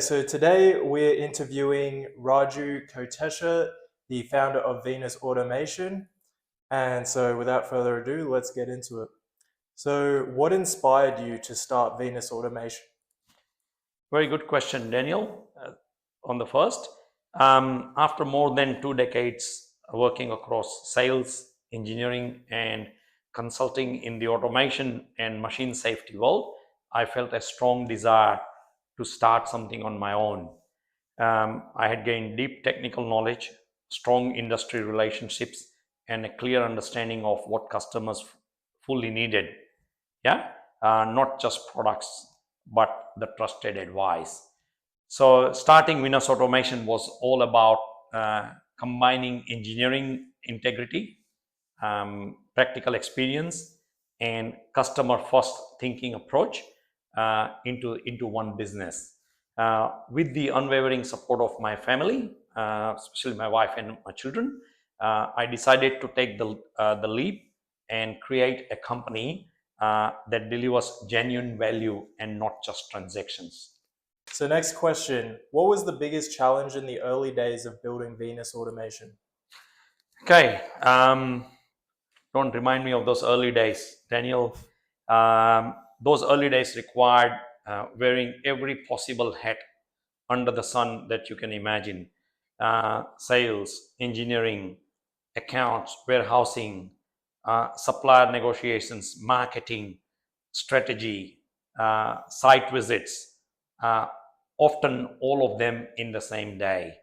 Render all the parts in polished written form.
So today we're interviewing Raju Kotecha, the founder of Venus Automation. And so without further ado, let's get into it. So what inspired you to start Venus Automation? Very good question, Daniel. On the first, after more than 2 decades working across sales, engineering, and consulting in the automation and machine safety world, I felt a strong desire to start something on my own. I had gained deep technical knowledge, strong industry relationships, and a clear understanding of what customers fully needed. Yeah, not just products, but the trusted advice. So starting Venus Automation was all about combining engineering integrity, practical experience, and customer first thinking approach into one business. With the unwavering support of my family, especially my wife and my children, I decided to take the leap and create a company that delivers genuine value and not just transactions. So next question, what was the biggest challenge in the early days of building Venus Automation? Okay, don't remind me of those early days, Daniel. Those early days required wearing every possible hat under the sun that you can imagine: sales, engineering, accounts, warehousing, supplier negotiations, marketing, strategy, site visits, uh, often all of them in the same day.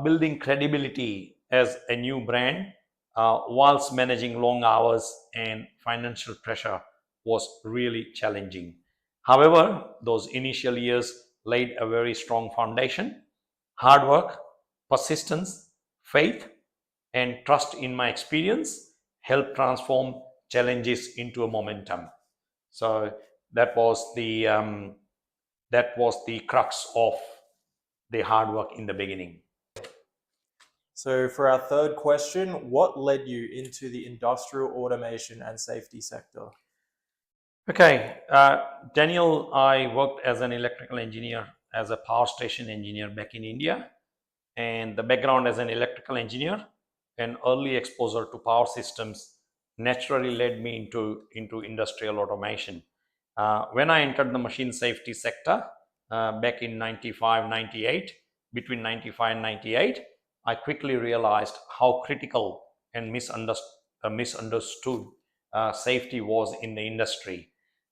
Building credibility as a new brand whilst managing long hours and financial pressure was really challenging. However, those initial years laid a very strong foundation. Hard work, persistence, faith, and trust in my experience helped transform challenges into a momentum. So that was the crux of the hard work in the beginning. So for our third question, what led you into the industrial automation and safety sector? Okay, Daniel, I worked as an electrical engineer, as a power station engineer back in India, and the background as an electrical engineer and early exposure to power systems naturally led me into industrial automation. When I entered the machine safety sector back in 95, 98, between 95 and 98, I quickly realized how critical and misunderstood safety was in the industry.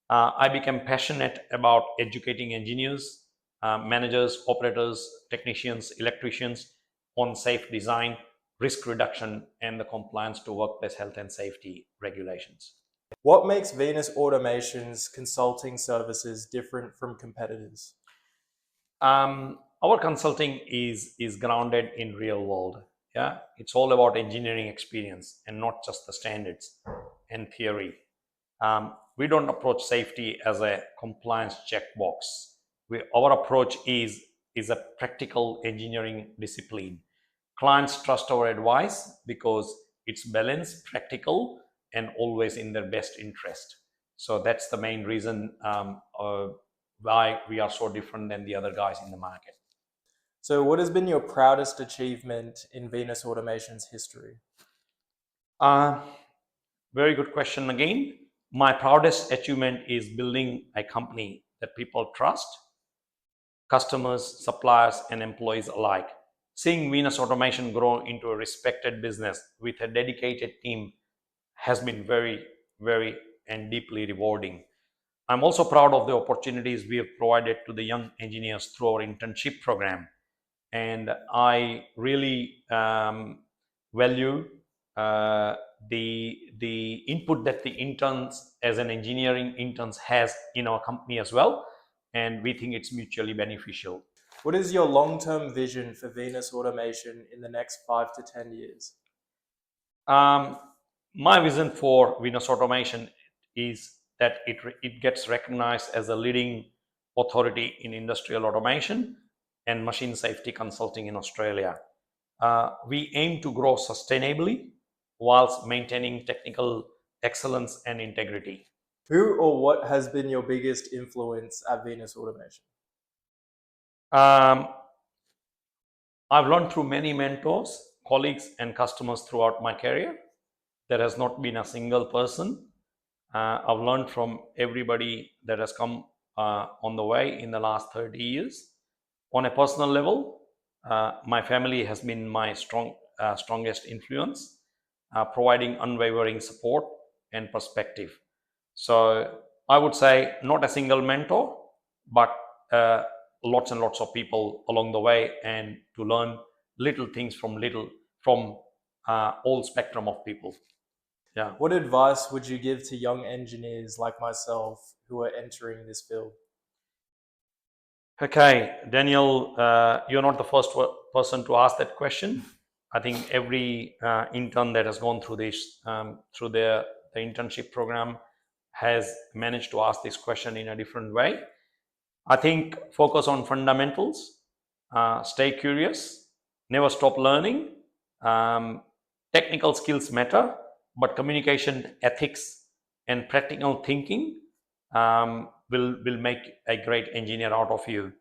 I became passionate about educating engineers, managers, operators, technicians, electricians on safe design, risk reduction, and the compliance to workplace health and safety regulations. What makes Venus Automation's consulting services different from competitors? Our consulting is grounded in real world. Yeah, it's all about engineering experience and not just the standards and theory. We don't approach safety as a compliance checkbox. Our approach is a practical engineering discipline. Clients trust our advice because it's balanced, practical, and always in their best interest. So that's the main reason why we are so different than the other guys in the market. So what has been your proudest achievement in Venus Automation's history? Uh, Very good question again. My proudest achievement is building a company that people trust, customers, suppliers, and employees alike. Seeing Venus Automation grow into a respected business with a dedicated team has been very, very, and deeply rewarding. I'm also proud of the opportunities we have provided to the young engineers through our internship program. And I really value uh, the input that the interns, as an engineering interns, has in our company as well, and we think it's mutually beneficial. What is your long-term vision for Venus Automation in the next 5 to 10 years? Um, my vision for Venus Automation is that it gets recognized as a leading authority in industrial automation and machine safety consulting in Australia. We aim to grow sustainably whilst maintaining technical excellence and integrity. Who or what has been your biggest influence at Venus Automation? Um, I've learned through many mentors, colleagues, and customers throughout my career. There has not been a single person. I've learned from everybody that has come on the way in the last 30 years. On a personal level, my family has been my strongest influence, providing unwavering support and perspective. So I would say not a single mentor, but uh, lots and lots of people along the way, and to learn little things from all spectrum of people. Yeah. What advice would you give to young engineers like myself who are entering this field? Okay, Daniel, you're not the first person to ask that question. I think every intern that has gone through this, through the internship program, has managed to ask this question in a different way. I think focus on fundamentals, stay curious, never stop learning. Um, Technical skills matter, but communication, ethics, and practical thinking will make a great engineer out of you.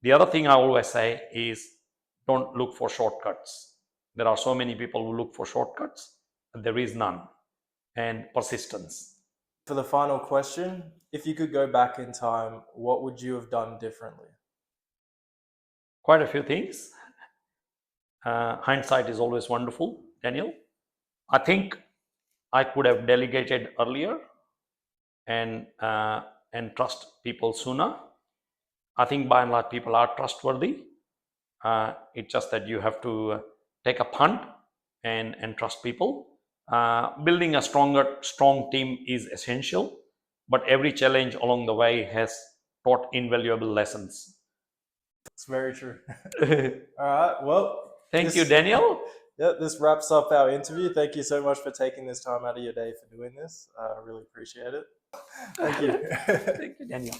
The other thing I always say is don't look for shortcuts. There are so many people who look for shortcuts, but there is none. And persistence. For the final question, if you could go back in time, what would you have done differently? Quite a few things. Hindsight is always wonderful, Daniel. I think I could have delegated earlier and trust people sooner. I think by and large people are trustworthy. It's just that you have to take a punt and trust people. Building a strong team is essential, but every challenge along the way has taught invaluable lessons. It's very true. All right. Well, Thank you, this Daniel. yeah, this wraps up our interview. Thank you so much for taking this time out of your day for doing this. I really appreciate it. Thank you. Thank you, Daniel.